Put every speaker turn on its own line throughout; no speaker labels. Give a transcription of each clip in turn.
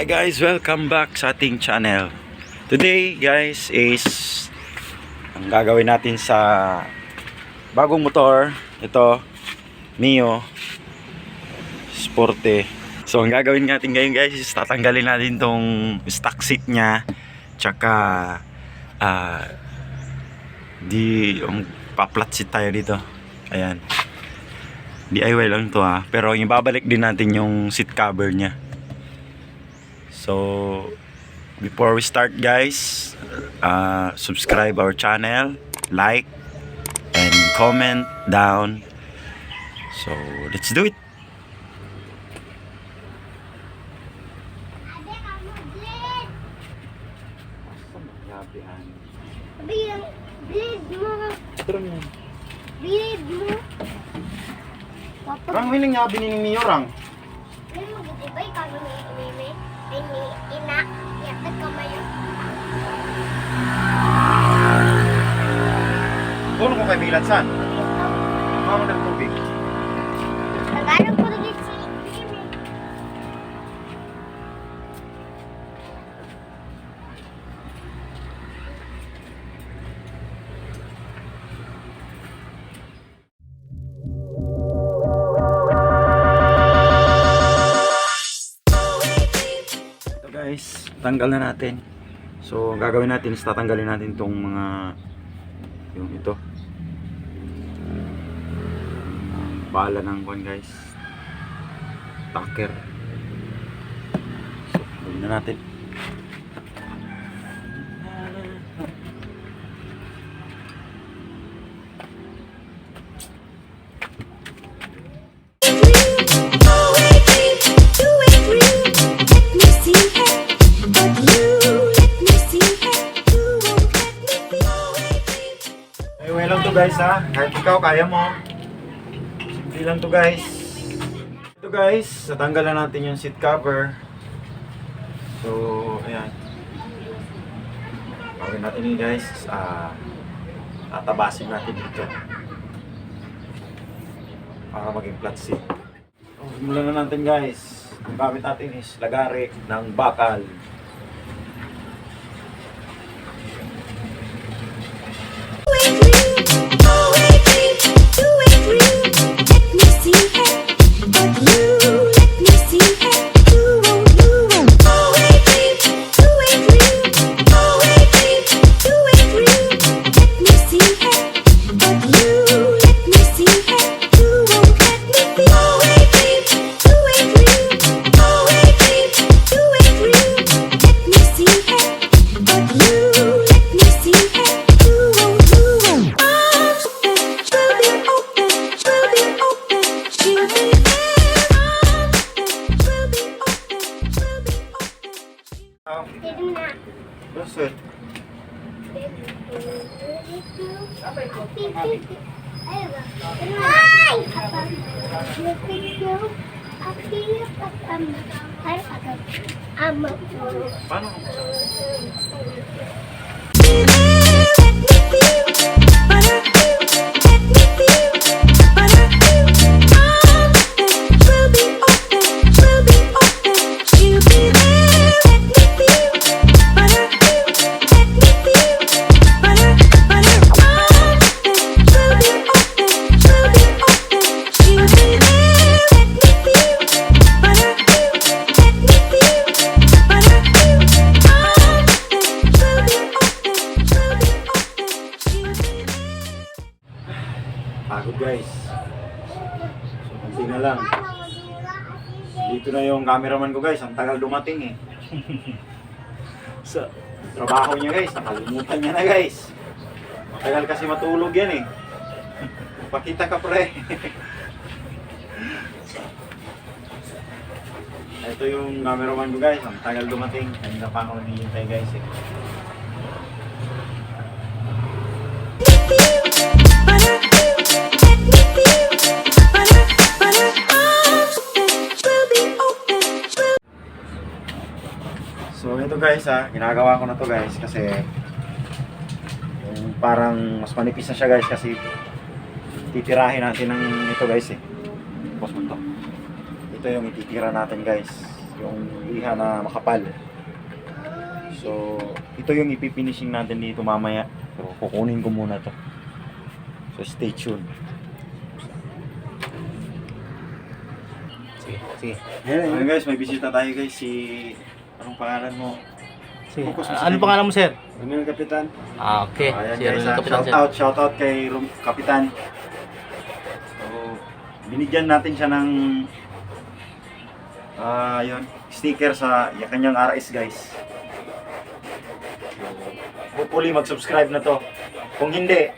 Hi guys, welcome back sa ating channel. Today guys is ang gagawin natin sa bagong motor. Ito, Mio Sporty. So ang gagawin natin ngayon guys is tatanggalin natin tong stock seat nya. Tsaka pa-flat seat tayo dito. Ayan. DIY lang to ha. Pero ibabalik din natin yung seat cover nya. So before we start guys, subscribe our channel, like and comment down. So let's do it.
Rang hiling nga bining niyo rang.
Ini magitibay kami ni ina yakat kamayo.
Kuno ko kay Milatsan. Mamo ng tubig.
Tagalog ko rin si Mimi.
Guys, tanggal na natin. So, gagawin natin is tatanggalin natin tong mga yung ito. Bala ng kon guys. Tacker. So, gawin na natin.
Ay, lang to guys ha. Kahit ikaw kaya mo. Simple lang to guys. Ito guys, natanggal na natin yung seat cover. So, ayan. Gawin natin yun guys. Tatabasin natin dito. Para maging flat seat. So, simulan na natin guys. Ang gamit natin is lagari ng bakal. That's it. Paano? Pagod guys. So, kunti na lang. Dito na yung cameraman ko guys. Ang tagal dumating eh. Sa trabaho niya guys. Nakalimutan niya na guys. Matagal kasi matulog yan eh. Pakita ka pre. Ito yung cameraman ko guys. Ang tagal dumating. Kanina pa ako hinihintay guys eh. So ito guys ha, ginagawa ko na to guys kasi yung parang mas manipis na siya guys kasi titirahin natin ng ito guys eh. Tapos mo to. Ito yung ititira natin guys. yung liha na makapal. So, ito yung ipifinishing natin dito mamaya. So, kukunin ko muna to. So, stay tuned.
Sige.
Ayun guys, may bisita tayo guys. Anong pangalan mo?
Sige.
Focus mo sa
Ano
kanya.
pangalan mo, sir?
Romel Kapitan.
Okay.
Ayan
Si
guys,
Ronald Kapitan, sir.
shout out kay Kapitan. So, binigyan natin siya ng yun, sticker sa kanyang RS guys. So, hopefully mag-subscribe na to. Kung hindi,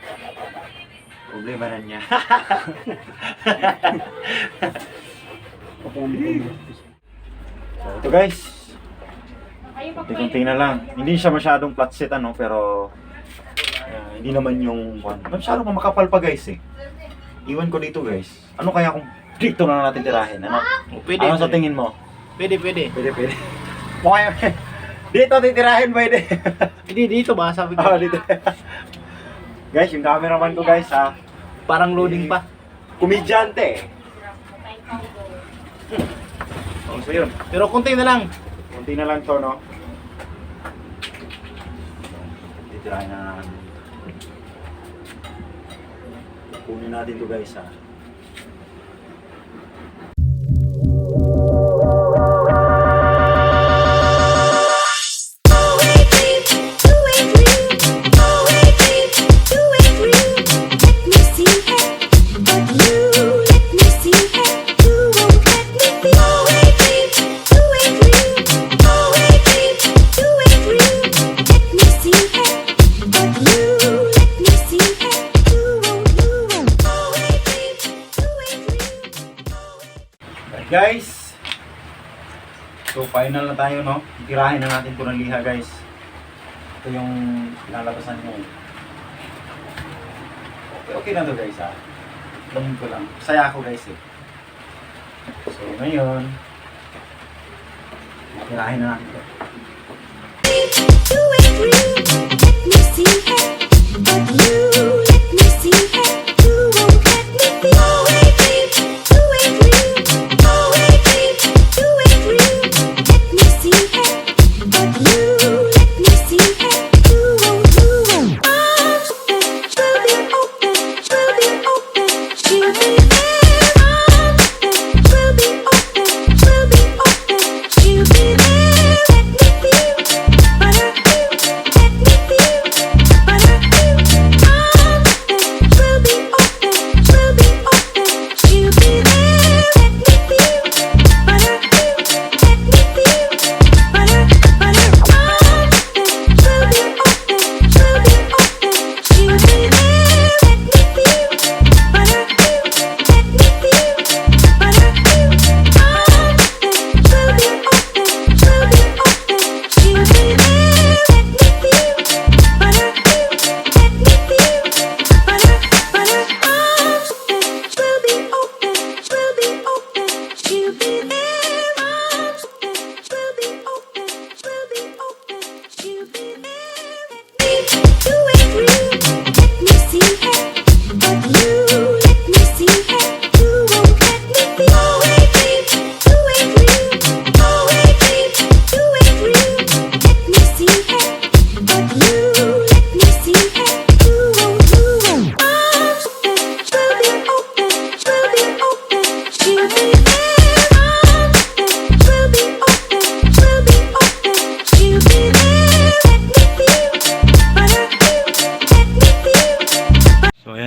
problema na niya. So, ito guys. Kunti-kunti na lang. Hindi siya masyadong flat set pero hindi naman yung masyadong makapal pa guys eh. Iwan ko dito guys. Ano kaya kung dito na natin tirahin? Ano?
Pwede.
Ano sa tingin mo?
Pwede.
Pwede. Mukha dito titirahin pwede.
Hindi, dito ba? Sabi ko.
Dito. Guys, yung cameraman ko guys
Parang loading pa.
Komedyante. So yun.
Pero konti na lang.
Kunti na lang to, no? Titirahin na natin. Kunin natin to guys Guys, so final na tayo, no? Tirahin na natin ito ng liha, guys. Ito yung pinalabasan mo. Okay na to guys, Tingin ko lang. Saya ako guys eh. So ngayon, tirahin na natin ito.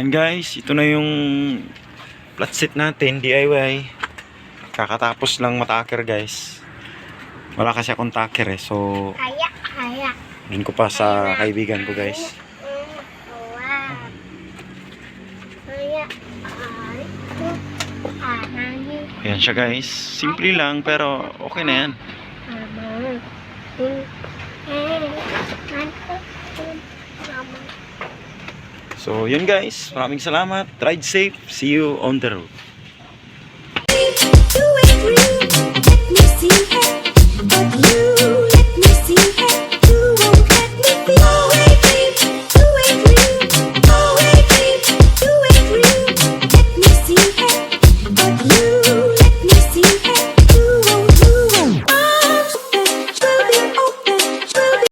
Ayan guys, ito na yung flat set natin, DIY. Kakatapos lang mataker guys. Wala kasi akong taker so
Kaya.
dun ko pa sa kaibigan ko guys. Ayan siya guys, simple lang pero okay na yan. So yun guys, maraming salamat. Ride safe. See you on the road.